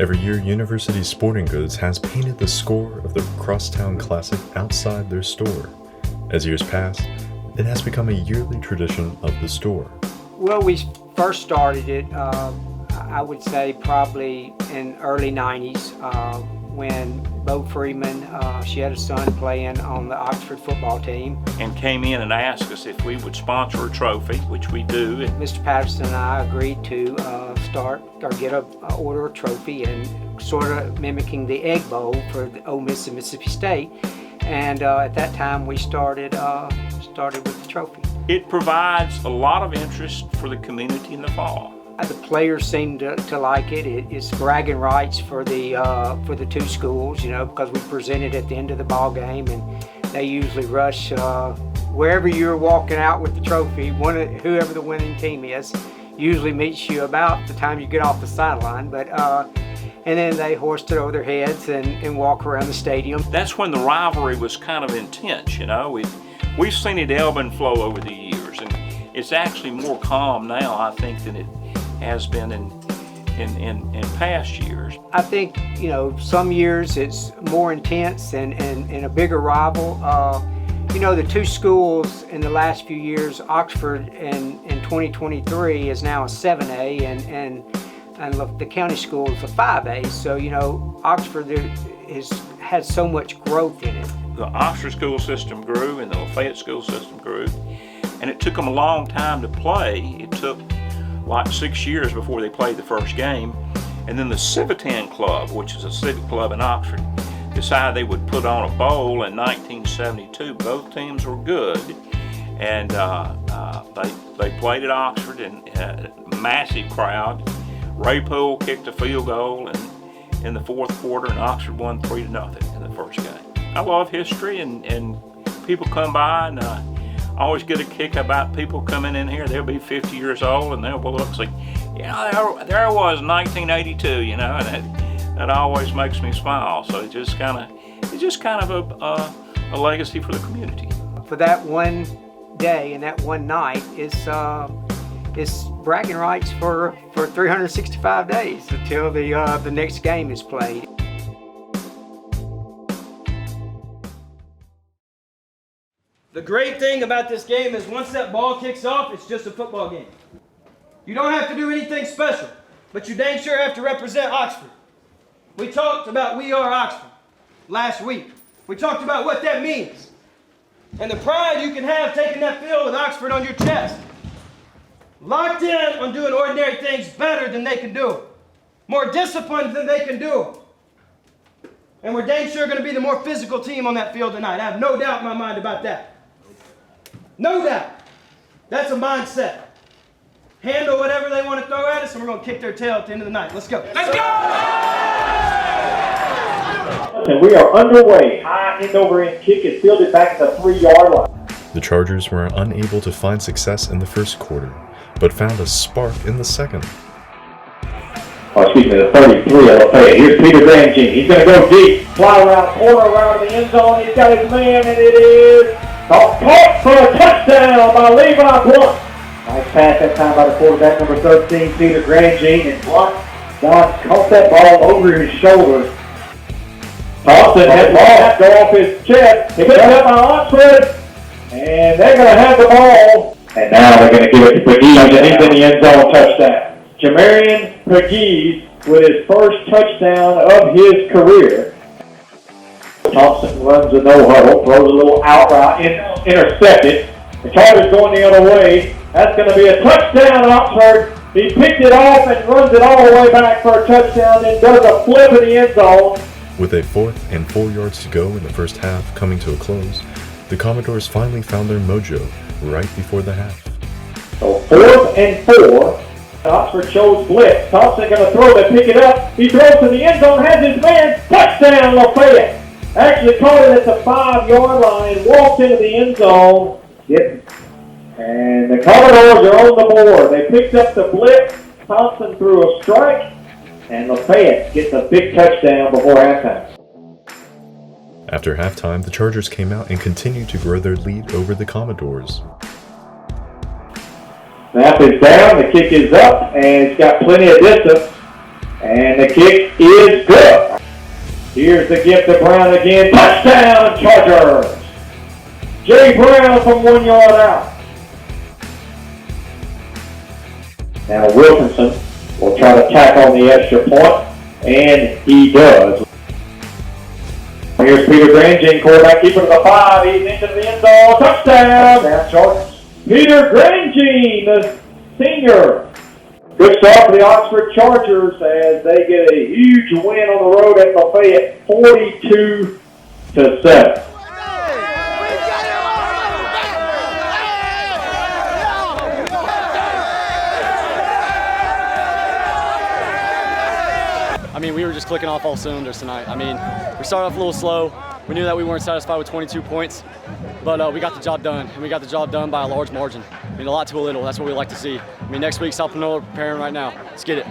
Every year, University Sporting Goods has painted the score of the Crosstown Classic outside their store. As years pass, it has become a yearly tradition of the store. Well, we first started it, I would say probably in early 90s when Bo Freeman, she had a son playing on the Oxford football team. And came in and asked us if we would sponsor a trophy, which we do. Mr. Patterson and I agreed to order a trophy and sort of mimicking the Egg Bowl for the Ole Miss and Mississippi State. And at that time we started with the trophy. It provides a lot of interest for the community in the fall. The players seem to like it. It's bragging rights for the two schools, you know, because we present it at the end of the ball game, and they usually rush wherever you're walking out with the trophy. Whoever the winning team is, usually meets you about the time you get off the sideline. But and then they hoist it over their heads and walk around the stadium. That's when the rivalry was kind of intense, you know. We've seen it ebb and flow over the years, and it's actually more calm now, I think, than it has been in past years. I think, you know, some years it's more intense and a bigger rival. You know, the two schools in the last few years, Oxford in 2023 is now a 7A and the county school is a 5A. So, you know, Oxford has so much growth in it. The Oxford school system grew and the Lafayette school system grew, and it took them a long time to play. It took like 6 years before they played the first game. And then the Civitan Club, which is a civic club in Oxford, decided they would put on a bowl in 1972. Both teams were good, and they played at Oxford and had a massive crowd. Ray Poole kicked a field goal in the fourth quarter, and Oxford won 3-0 in the first game. I love history, and people come by, and I always get a kick about people coming in here. They'll be 50 years old, and they'll look and say, you know, there I was in 1982, you know, and that always makes me smile. So it's just kind of a legacy for the community. For that one day and that one night, it's bragging rights for 365 days until the next game is played. The great thing about this game is once that ball kicks off, it's just a football game. You don't have to do anything special, but you dang sure have to represent Oxford. We talked about We Are Oxford last week. We talked about what that means and the pride you can have taking that field with Oxford on your chest. Locked in on doing ordinary things better than they can do, more disciplined than they can do. And we're dang sure going to be the more physical team on that field tonight. I have no doubt in my mind about that. No doubt. That's a mindset. Handle whatever they want to throw at us, and we're going to kick their tail at the end of the night. Let's go. Let's go! And we are underway. High end-over-end kick is fielded back at the 3-yard line. The Chargers were unable to find success in the first quarter, but found a spark in the second. The 33 of Lafayette. Here's Peter Granjean. He's going to go deep. Fly around, corner around the end zone. He's got his man, and it is caught for a touchdown by Levi Blunt. Nice pass that time by the quarterback, number 13, Peter Granjean. And Blunt caught that ball over his shoulder. Thompson had ball go off his chest. He picked up by Oxford, and they're going to have the ball. And now they're going to give it to Pegues, and he's in the end zone, touchdown. Jamarian Pegues with his first touchdown of his career. Thompson runs a no-huddle, throws a little out route, intercepted. The Chargers going the other way. That's going to be a touchdown, Oxford. He picked it off and runs it all the way back for a touchdown, then does a flip in the end zone. With a 4th and 4 yards to go in the first half coming to a close, the Commodores finally found their mojo right before the half. So 4th and 4. Oxford shows blitz. Thompson going to throw to pick it up. He throws to the end zone, has his man. Touchdown, Lafayette. Actually caught it at the 5-yard line, walked into the end zone. And the Commodores are on the board. They picked up the blitz. Thompson threw a strike. And Lafayette gets a big touchdown before halftime. After halftime, the Chargers came out and continued to grow their lead over the Commodores. Snap is down, the kick is up, and it's got plenty of distance. And the kick is good. Here's the gift to Brown again. Touchdown, Chargers! Jay Brown from 1 yard out. Now Wilkinson will try to tack on the extra point, and he does. Here's Peter Grandjean, quarterback, keeper to the 5. He's into the end zone. Touchdown! Touchdown, Chargers. Peter Grandjean, the senior. Good start for the Oxford Chargers as they get a huge win on the road at Lafayette, 42-7. I mean, we were just clicking off all cylinders tonight. I mean, we started off a little slow. We knew that we weren't satisfied with 22 points, but we got the job done, and we got the job done by a large margin. I mean, a lot to a little. That's what we like to see. I mean, next week, South Panola preparing right now. Let's get it.